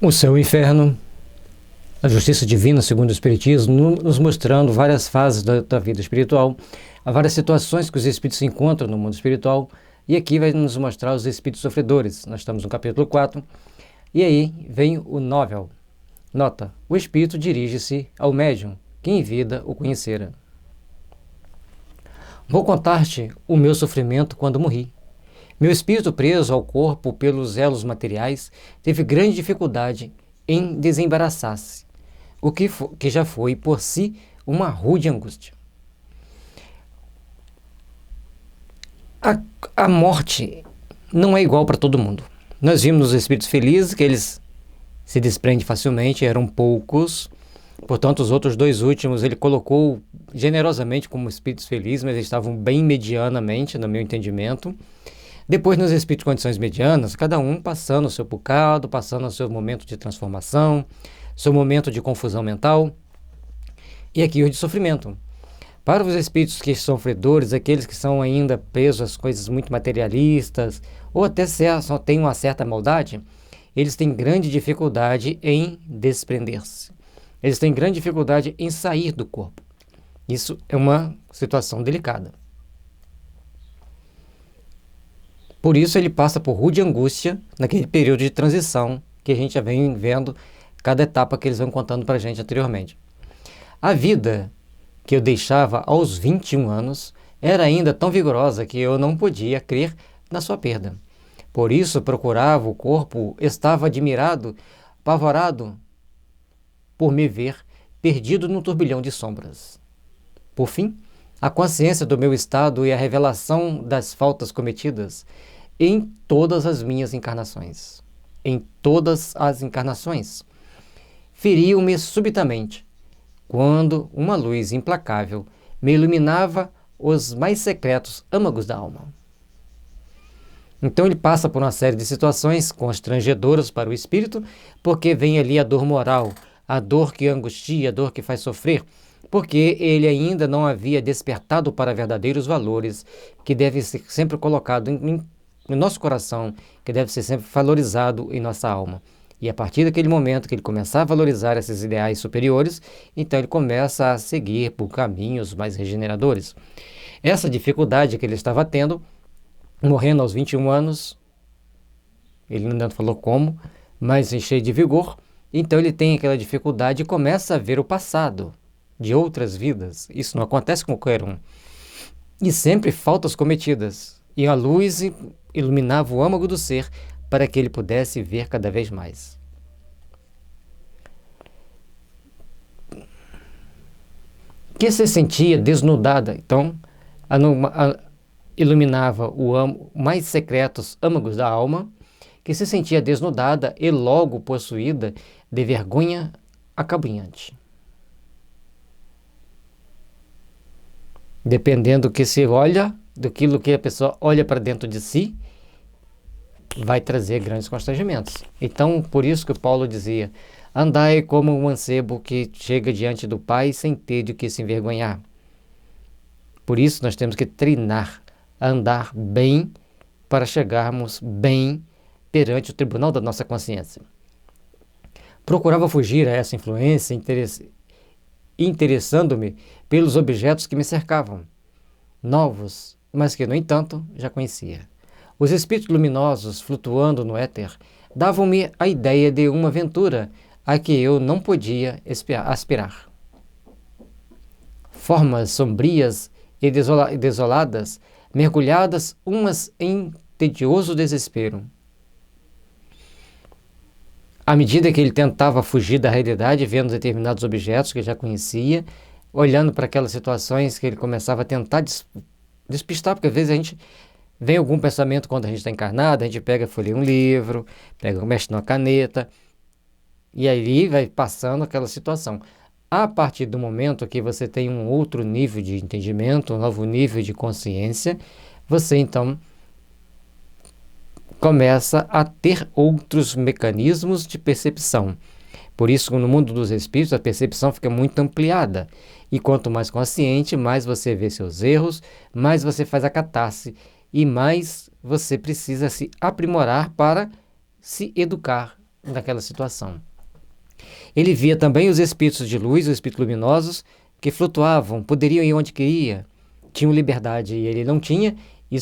O céu e o inferno, a justiça divina segundo o Espiritismo, nos mostrando várias fases da vida espiritual, há várias situações que os espíritos se encontram no mundo espiritual, e aqui vai nos mostrar os espíritos sofredores. Nós estamos no capítulo 4, e aí vem o novel. Nota: o espírito dirige-se ao médium, que em vida o conhecera. Vou contar-te o meu sofrimento quando morri. Meu espírito, preso ao corpo pelos elos materiais, teve grande dificuldade em desembaraçar-se, o que já foi por si uma rude angústia. A morte não é igual para todo mundo. Nós vimos os espíritos felizes, que eles se desprendem facilmente, eram poucos. Portanto, os outros dois últimos ele colocou generosamente como espíritos felizes, mas eles estavam bem medianamente, no meu entendimento. Depois, nos espíritos de condições medianas, cada um passando o seu bocado, passando o seu momento de transformação, seu momento de confusão mental, e aqui o de sofrimento. Para os espíritos que são sofredores, aqueles que são ainda presos às coisas muito materialistas, ou até só têm uma certa maldade, eles têm grande dificuldade em desprender-se. Eles têm grande dificuldade em sair do corpo. Isso é uma situação delicada. Por isso ele passa por rude angústia naquele período de transição que a gente já vem vendo cada etapa que eles vão contando para a gente anteriormente. A vida que eu deixava aos 21 anos era ainda tão vigorosa que eu não podia crer na sua perda. Por isso procurava o corpo, estava admirado, apavorado por me ver perdido num turbilhão de sombras. Por fim, a consciência do meu estado e a revelação das faltas cometidas em todas as minhas encarnações. Em todas as encarnações. Feriu-me subitamente, quando uma luz implacável me iluminava os mais secretos âmagos da alma. Então ele passa por uma série de situações constrangedoras para o espírito, porque vem ali a dor moral, a dor que angustia, a dor que faz sofrer, porque ele ainda não havia despertado para verdadeiros valores que devem ser sempre colocados no nosso coração, que deve ser sempre valorizado em nossa alma. E a partir daquele momento que ele começar a valorizar esses ideais superiores, então ele começa a seguir por caminhos mais regeneradores. Essa dificuldade que ele estava tendo, morrendo aos 21 anos, ele não falou como, mas cheio de vigor, então ele tem aquela dificuldade e começa a ver o passado de outras vidas. Isso não acontece com qualquer um. E sempre faltas cometidas. E a luz iluminava o âmago do ser para que ele pudesse ver cada vez mais. Que se sentia desnudada, então, iluminava os mais secretos âmagos da alma, que se sentia desnudada e logo possuída de vergonha acabunhante. Dependendo do que se olha, daquilo que a pessoa olha para dentro de si, vai trazer grandes constrangimentos. Então, por isso que o Paulo dizia: andai como um mancebo que chega diante do Pai sem ter de que se envergonhar. Por isso nós temos que treinar a andar bem para chegarmos bem perante o tribunal da nossa consciência. Procurava fugir a essa influência, interessando-me pelos objetos que me cercavam, novos, mas que, no entanto, já conhecia. Os espíritos luminosos, flutuando no éter, davam-me a ideia de uma aventura a que eu não podia aspirar. Formas sombrias e desoladas, mergulhadas umas em tedioso desespero. À medida que ele tentava fugir da realidade, vendo determinados objetos que já conhecia, olhando para aquelas situações que ele começava a tentar despistar, porque às vezes a gente vem algum pensamento quando a gente está encarnado, a gente pega, folheia um livro, mexe numa caneta, e aí vai passando aquela situação. A partir do momento que você tem um outro nível de entendimento, um novo nível de consciência, você então começa a ter outros mecanismos de percepção. Por isso, no mundo dos espíritos, a percepção fica muito ampliada. E quanto mais consciente, mais você vê seus erros, mais você faz a catarse e mais você precisa se aprimorar para se educar daquela situação. Ele via também os espíritos de luz, os espíritos luminosos, que flutuavam, poderiam ir onde queria, tinham liberdade e ele não tinha, e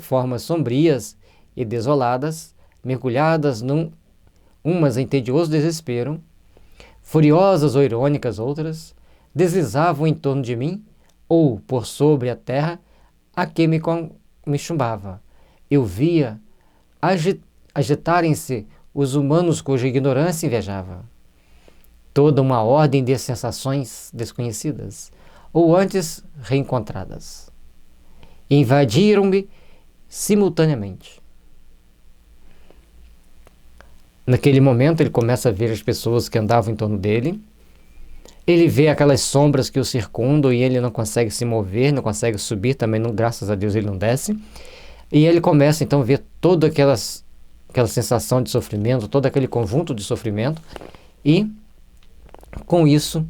formas sombrias e desoladas, mergulhadas umas em tedioso desespero, furiosas ou irônicas outras, deslizavam em torno de mim, ou por sobre a terra, a que me chumbava. Eu via agitarem-se os humanos cuja ignorância invejava. Toda uma ordem de sensações desconhecidas, ou antes reencontradas, invadiram-me simultaneamente. Naquele momento ele começa a ver as pessoas que andavam em torno dele, ele vê aquelas sombras que o circundam e ele não consegue se mover, não consegue subir, também não, graças a Deus ele não desce, e ele começa então a ver toda aquela sensação de sofrimento, todo aquele conjunto de sofrimento, e com isso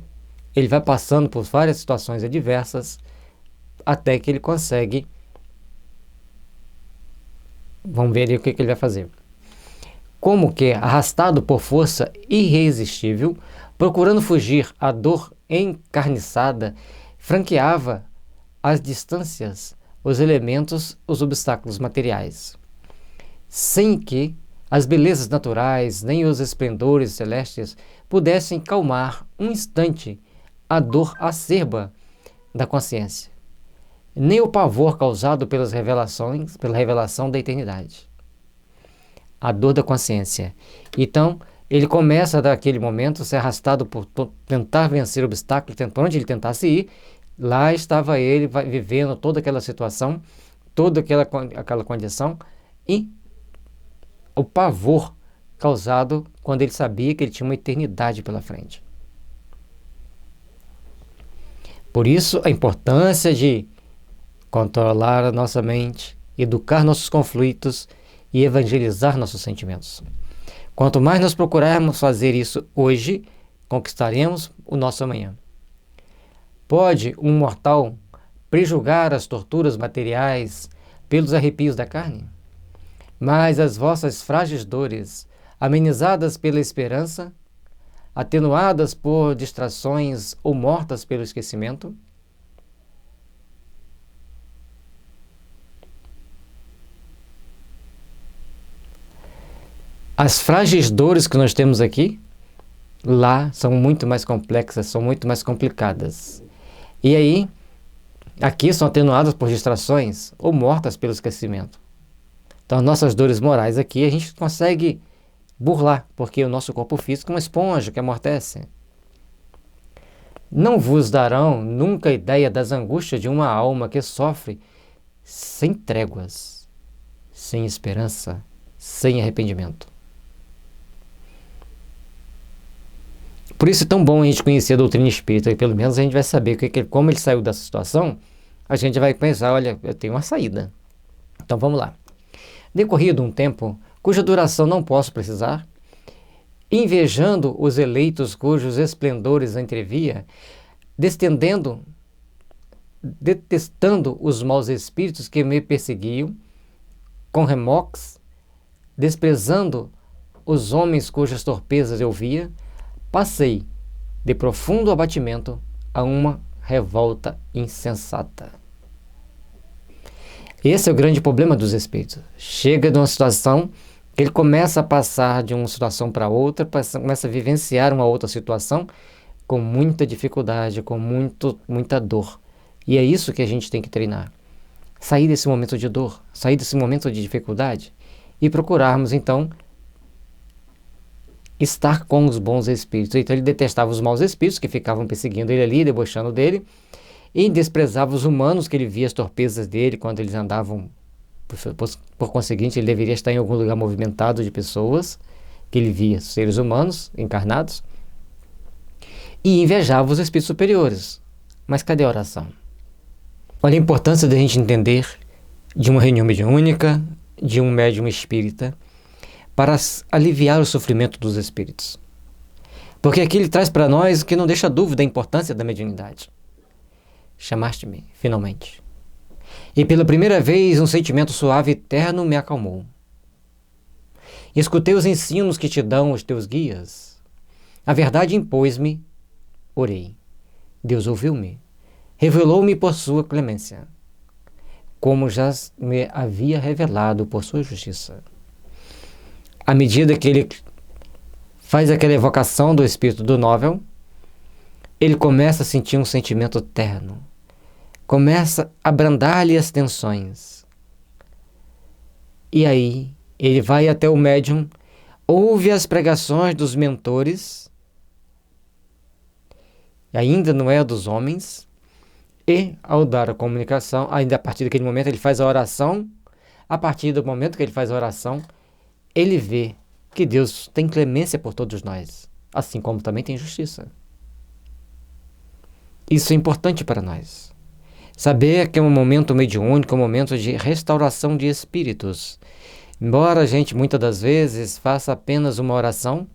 ele vai passando por várias situações adversas até que ele consegue. Vamos ver aí o que ele vai fazer. Como que, arrastado por força irresistível, procurando fugir à dor encarniçada, franqueava as distâncias, os elementos, os obstáculos materiais, sem que as belezas naturais nem os esplendores celestes pudessem calmar um instante a dor acerba da consciência, nem o pavor causado pela revelação da eternidade. A dor da consciência. Então, ele começa, daquele momento, a ser arrastado por tentar vencer o obstáculo, por onde ele tentasse ir. Lá estava ele vivendo toda aquela situação, toda aquela condição, e o pavor causado quando ele sabia que ele tinha uma eternidade pela frente. Por isso, a importância de controlar a nossa mente, educar nossos conflitos e evangelizar nossos sentimentos. Quanto mais nós procurarmos fazer isso hoje, conquistaremos o nosso amanhã. Pode um mortal prejulgar as torturas materiais pelos arrepios da carne? Mas as vossas frágeis dores, amenizadas pela esperança, atenuadas por distrações ou mortas pelo esquecimento? As frágeis dores que nós temos aqui, lá são muito mais complexas, são muito mais complicadas. E aí, aqui são atenuadas por distrações ou mortas pelo esquecimento. Então, as nossas dores morais aqui a gente consegue burlar, porque o nosso corpo físico é uma esponja que amortece. Não vos darão nunca ideia das angústias de uma alma que sofre sem tréguas, sem esperança, sem arrependimento. Por isso é tão bom a gente conhecer a doutrina espírita, e pelo menos a gente vai saber como ele saiu dessa situação, a gente vai pensar, olha, eu tenho uma saída. Então vamos lá. Decorrido um tempo, cuja duração não posso precisar, invejando os eleitos cujos esplendores entrevia, detestando os maus espíritos que me perseguiam, com remoques, desprezando os homens cujas torpezas eu via, passei de profundo abatimento a uma revolta insensata. Esse é o grande problema dos espíritos. Chega de uma situação que ele começa a passar de uma situação para outra, começa a vivenciar uma outra situação com muita dificuldade, com muita dor. E é isso que a gente tem que treinar. Sair desse momento de dor, sair desse momento de dificuldade e procurarmos, então, estar com os bons espíritos. Então ele detestava os maus espíritos que ficavam perseguindo ele ali, debochando dele, e desprezava os humanos, que ele via as torpezas dele quando eles andavam. Por conseguinte, ele deveria estar em algum lugar movimentado de pessoas, que ele via seres humanos encarnados, e invejava os espíritos superiores. Mas cadê a oração? Olha a importância da gente entender de uma reunião mediúnica, de um médium espírita, para aliviar o sofrimento dos espíritos. Porque aqui ele traz para nós o que não deixa dúvida a importância da mediunidade. Chamaste-me, finalmente. E pela primeira vez um sentimento suave e terno me acalmou. Escutei os ensinos que te dão os teus guias. A verdade impôs-me, orei. Deus ouviu-me, revelou-me por sua clemência, como já me havia revelado por sua justiça. À medida que ele faz aquela evocação do espírito do Novel, ele começa a sentir um sentimento terno, começa a abrandar-lhe as tensões. E aí, ele vai até o médium, ouve as pregações dos mentores, ainda não é dos homens, e ao dar a comunicação, ainda a partir daquele momento ele faz a oração, a partir do momento que ele faz a oração, ele vê que Deus tem clemência por todos nós, assim como também tem justiça. Isso é importante para nós. Saber que é um momento mediúnico, um momento de restauração de espíritos. Embora a gente muitas das vezes faça apenas uma oração,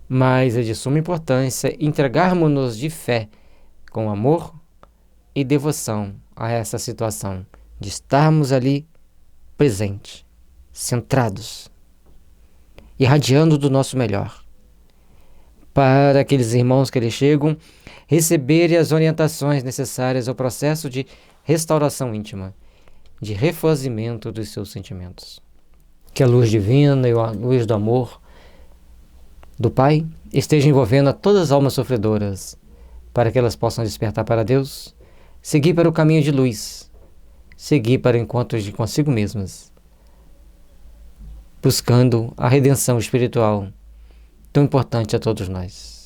mas é de suma importância entregarmos-nos de fé, com amor e devoção a essa situação, de estarmos ali presentes, centrados, irradiando do nosso melhor, para aqueles irmãos que eles chegam receberem as orientações necessárias ao processo de restauração íntima, de refazimento dos seus sentimentos. Que a luz divina e a luz do amor do Pai esteja envolvendo a todas as almas sofredoras, para que elas possam despertar para Deus, seguir para o caminho de luz, seguir para o encontro de consigo mesmas, buscando a redenção espiritual, tão importante a todos nós.